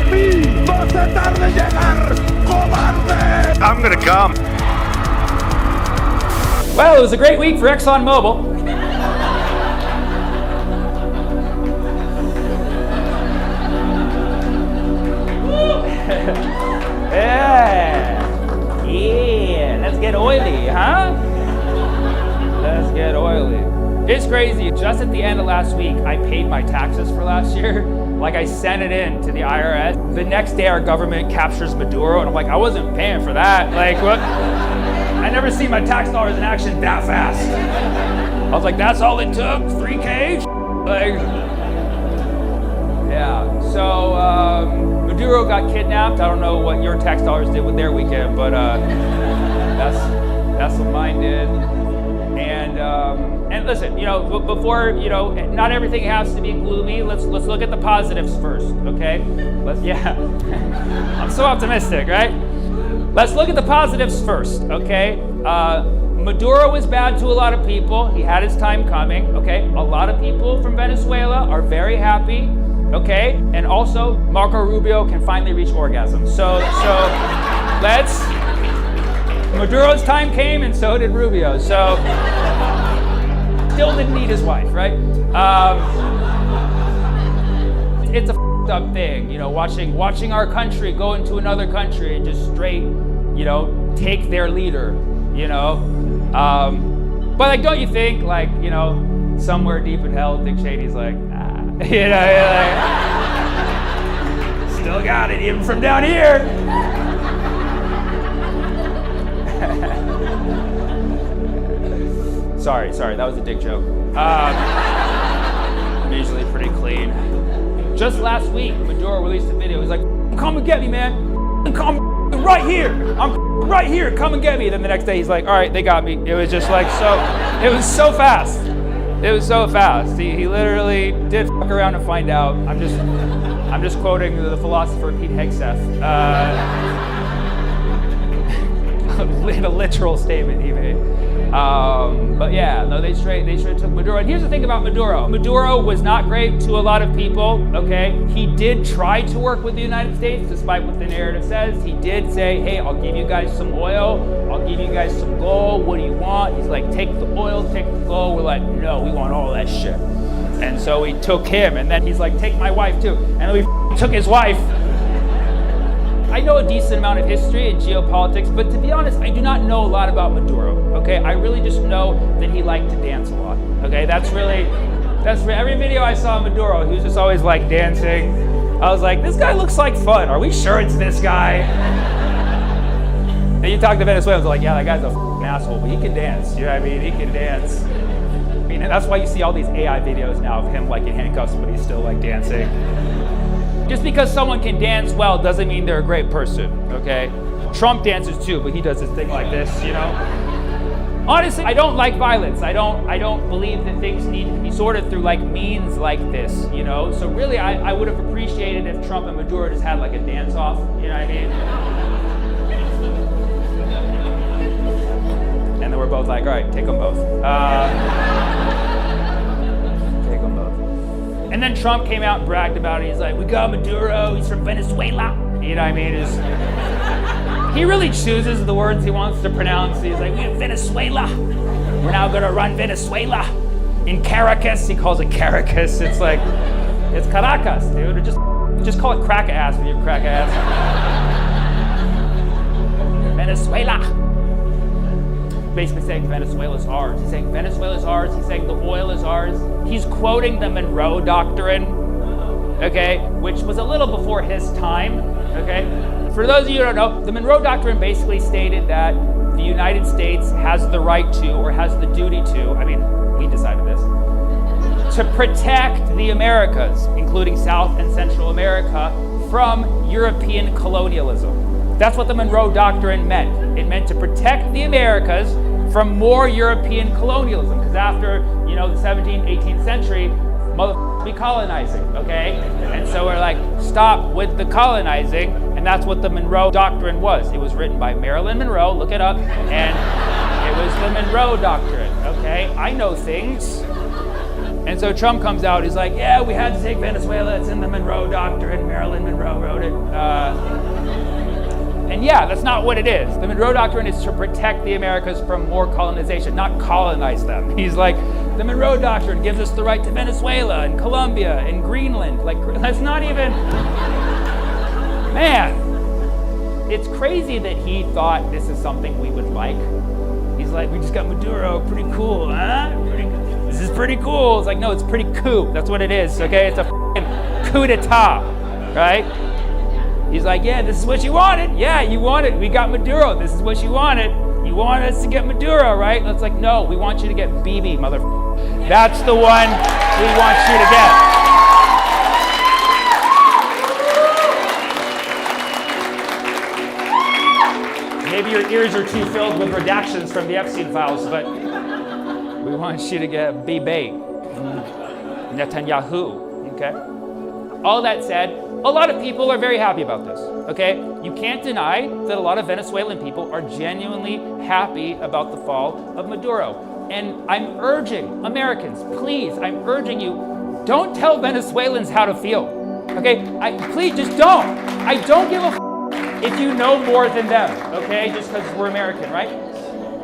mí! ¡Vas a tarde llegar, cobarde! I'm gonna come. Well, it was a great week for ExxonMobil. Yeah, let's get oily, huh? Let's get oily. It's crazy. Just at the end of last week, I paid my taxes for last year. Like, I sent it in to the IRS. The next day, our government captures Maduro, and I'm like, I wasn't paying for that. Like, what? I never seen my tax dollars in action that fast. I was like, that's all it took? $3K? Like, yeah. So, Maduro got kidnapped. I don't know what your tax dollars did with their weekend, but that's what mine did. And listen, before, not everything has to be gloomy. Let's look at the positives first, okay? I'm so optimistic, right? Let's look at the positives first, okay? Maduro was bad to a lot of people. He had his time coming, okay? A lot of people from Venezuela are very happy, okay? And also, Marco Rubio can finally reach orgasm. So Maduro's time came and so did Rubio. So, still didn't need his wife, right? It's a f***ed up thing, watching our country go into another country and just straight, take their leader, But like, don't you think, like, somewhere deep in hell, Dick Cheney's like, you're like, still got it even from down here. Sorry, that was a dick joke. I'm usually pretty clean. Just last week, Maduro released a video. He's like, come and get me, man. Come right here. I'm right here. Come and get me. Then the next day, he's like, all right, they got me. It was just like it was so fast. It was so fast. He literally did fuck around and find out. I'm just quoting the philosopher Pete Hegseth. In a literal statement he made. But yeah, no, they straight took Maduro. And here's the thing about Maduro. Maduro was not great to a lot of people, okay? He did try to work with the United States, despite what the narrative says. He did say, hey, I'll give you guys some oil. I'll give you guys some gold. What do you want? He's like, take the oil, take the gold. We're like, no, we want all that shit. And so we took him. And then he's like, take my wife too. And then we took his wife. I know a decent amount of history and geopolitics, but to be honest, I do not know a lot about Maduro, okay? I really just know that he liked to dance a lot, okay? That's every video I saw of Maduro, he was just always like dancing. I was like, this guy looks like fun. Are we sure it's this guy? And you talk to Venezuelans, they're like, yeah, that guy's a f***ing asshole, but he can dance, you know what I mean? He can dance. I mean, and that's why you see all these AI videos now of him like in handcuffs, but he's still like dancing. Just because someone can dance well doesn't mean they're a great person, okay? Trump dances too, but he does his thing like this, Honestly, I don't like violence. I don't believe that things need to be sorted through like means like this, So really, I would have appreciated if Trump and Maduro just had like a dance-off, you know what I mean? And then we're both like, all right, take them both. And then Trump came out and bragged about it. He's like, we got Maduro, he's from Venezuela. You know what I mean? He really chooses the words he wants to pronounce. He's like, we have Venezuela. We're now gonna run Venezuela. In Caracas, he calls it Caracas. It's like, it's Caracas, dude. Or just call it crack-ass when you crack-ass. Venezuela. Basically saying Venezuela's ours. He's saying Venezuela's ours. He's saying the oil is ours. He's quoting the Monroe Doctrine, okay, which was a little before his time, okay? For those of you who don't know, the Monroe Doctrine basically stated that the United States has the right to, or has the duty to, I mean, we decided this, to protect the Americas, including South and Central America, from European colonialism. That's what the Monroe Doctrine meant. It meant to protect the Americas from more European colonialism, because after, the 17th, 18th century, motherfuckers be colonizing, okay? And so we're like, stop with the colonizing, and that's what the Monroe Doctrine was. It was written by Marilyn Monroe, look it up, and it was the Monroe Doctrine, okay? I know things. And so Trump comes out, he's like, yeah, we had to take Venezuela, it's in the Monroe Doctrine, Marilyn Monroe wrote it. And yeah, that's not what it is. The Monroe Doctrine is to protect the Americas from more colonization, not colonize them. He's like, the Monroe Doctrine gives us the right to Venezuela and Colombia and Greenland. Like, that's not even, man. It's crazy that he thought this is something we would like. He's like, we just got Maduro, pretty cool, huh? This is pretty cool. It's like, no, it's pretty coup. That's what it is, okay? It's a f***ing coup d'etat, right? He's like, yeah, this is what you wanted. Yeah, you wanted. We got Maduro. This is what you wanted. You wanted us to get Maduro, right? And it's like, no, we want you to get Bibi, motherfucker. That's the one we want you to get. Maybe your ears are too filled with redactions from the Epstein files, but we want you to get Bibi, Netanyahu, okay? All that said, a lot of people are very happy about this, okay? You can't deny that a lot of Venezuelan people are genuinely happy about the fall of Maduro. And I'm urging Americans, please, I'm urging you, don't tell Venezuelans how to feel, okay? Please, just don't. I don't give a if you know more than them, okay? Just because we're American, right?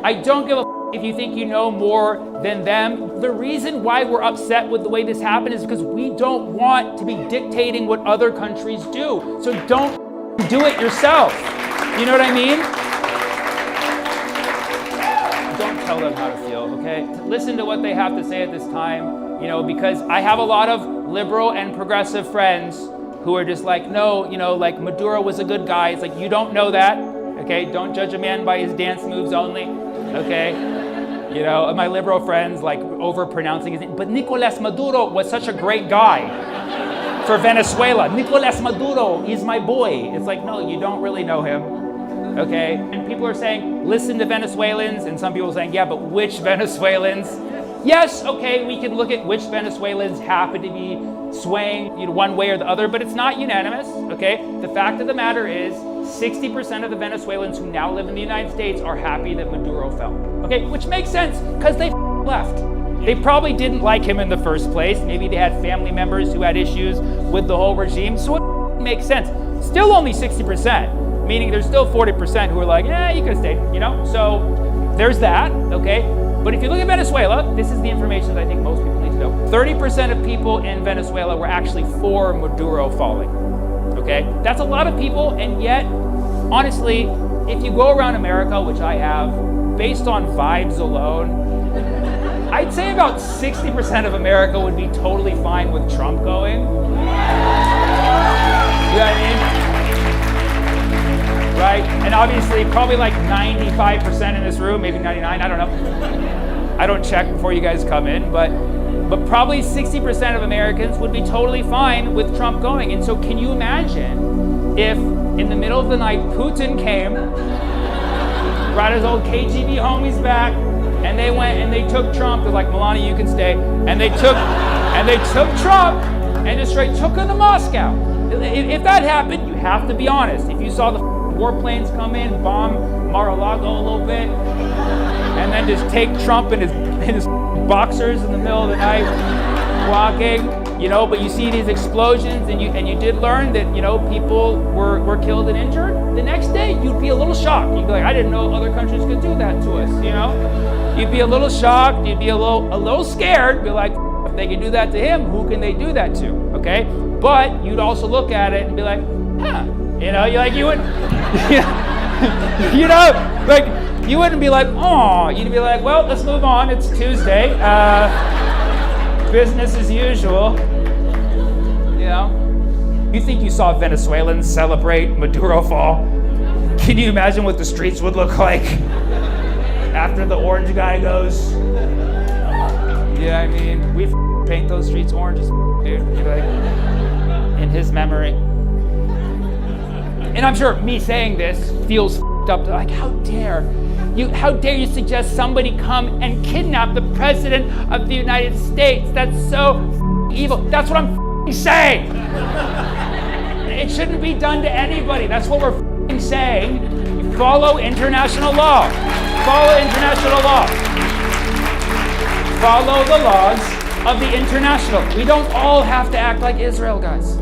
I don't give a if you think you know more than them. The reason why we're upset with the way this happened is because we don't want to be dictating what other countries do. So don't do it yourself. You know what I mean? Don't tell them how to feel, okay? Listen to what they have to say at this time, you know, because I have a lot of liberal and progressive friends who are just like, no, you know, like Maduro was a good guy. It's like, you don't know that, okay? Don't judge a man by his dance moves only, okay? You know, my liberal friends like over-pronouncing his name. But Nicolas Maduro was such a great guy for Venezuela. Nicolas Maduro is my boy. It's like, no, you don't really know him, okay? And people are saying, listen to Venezuelans, and some people are saying, yeah, but which Venezuelans? Yes, okay, we can look at which Venezuelans happen to be swaying, you know, one way or the other, but it's not unanimous, okay? The fact of the matter is 60% of the Venezuelans who now live in the United States are happy that Maduro fell, okay? Which makes sense, because they left. They probably didn't like him in the first place. Maybe they had family members who had issues with the whole regime, so it makes sense. Still only 60%, meaning there's still 40% who are like, yeah, you could have stayed, you know? So there's that, okay? But if you look at Venezuela, this is the information that I think most people need to know. 30% of people in Venezuela were actually for Maduro falling, okay? That's a lot of people, and yet, honestly, if you go around America, which I have, based on vibes alone, I'd say about 60% of America would be totally fine with Trump going. You know what I mean? Right? And obviously, probably like 95% in this room, maybe 99, I don't know. I don't check before you guys come in, but probably 60% of Americans would be totally fine with Trump going. And so can you imagine if in the middle of the night, Putin came, brought his old KGB homies back, and they went and they took Trump. They're like, Melania, you can stay. And they took Trump and just straight took him to Moscow. If that happened, you have to be honest. If you saw the warplanes come in, bomb Mar-a-Lago a little bit, and then just take Trump in his boxers in the middle of the night, walking, you know, but you see these explosions, and you did learn that, you know, people were killed and injured. The next day, you'd be a little shocked. You'd be like, I didn't know other countries could do that to us, you know? You'd be a little shocked, you'd be a little scared, be like, if they can do that to him, who can they do that to, okay? But you'd also look at it and be like, huh, you know, you wouldn't, you know, like, you wouldn't be like, oh, you'd be like, well, let's move on, it's Tuesday, business as usual, you know? You think you saw Venezuelans celebrate Maduro fall? Can you imagine what the streets would look like after the orange guy goes? Yeah, I mean, we paint those streets orange, dude, like, in his memory. And I'm sure me saying this feels up, like, how dare you suggest somebody come and kidnap the president of the United States? That's so evil. That's what I'm saying. It shouldn't be done to anybody. That's what we're saying. You follow international law. Follow international law. Follow the laws of the international. We don't all have to act like Israel, guys.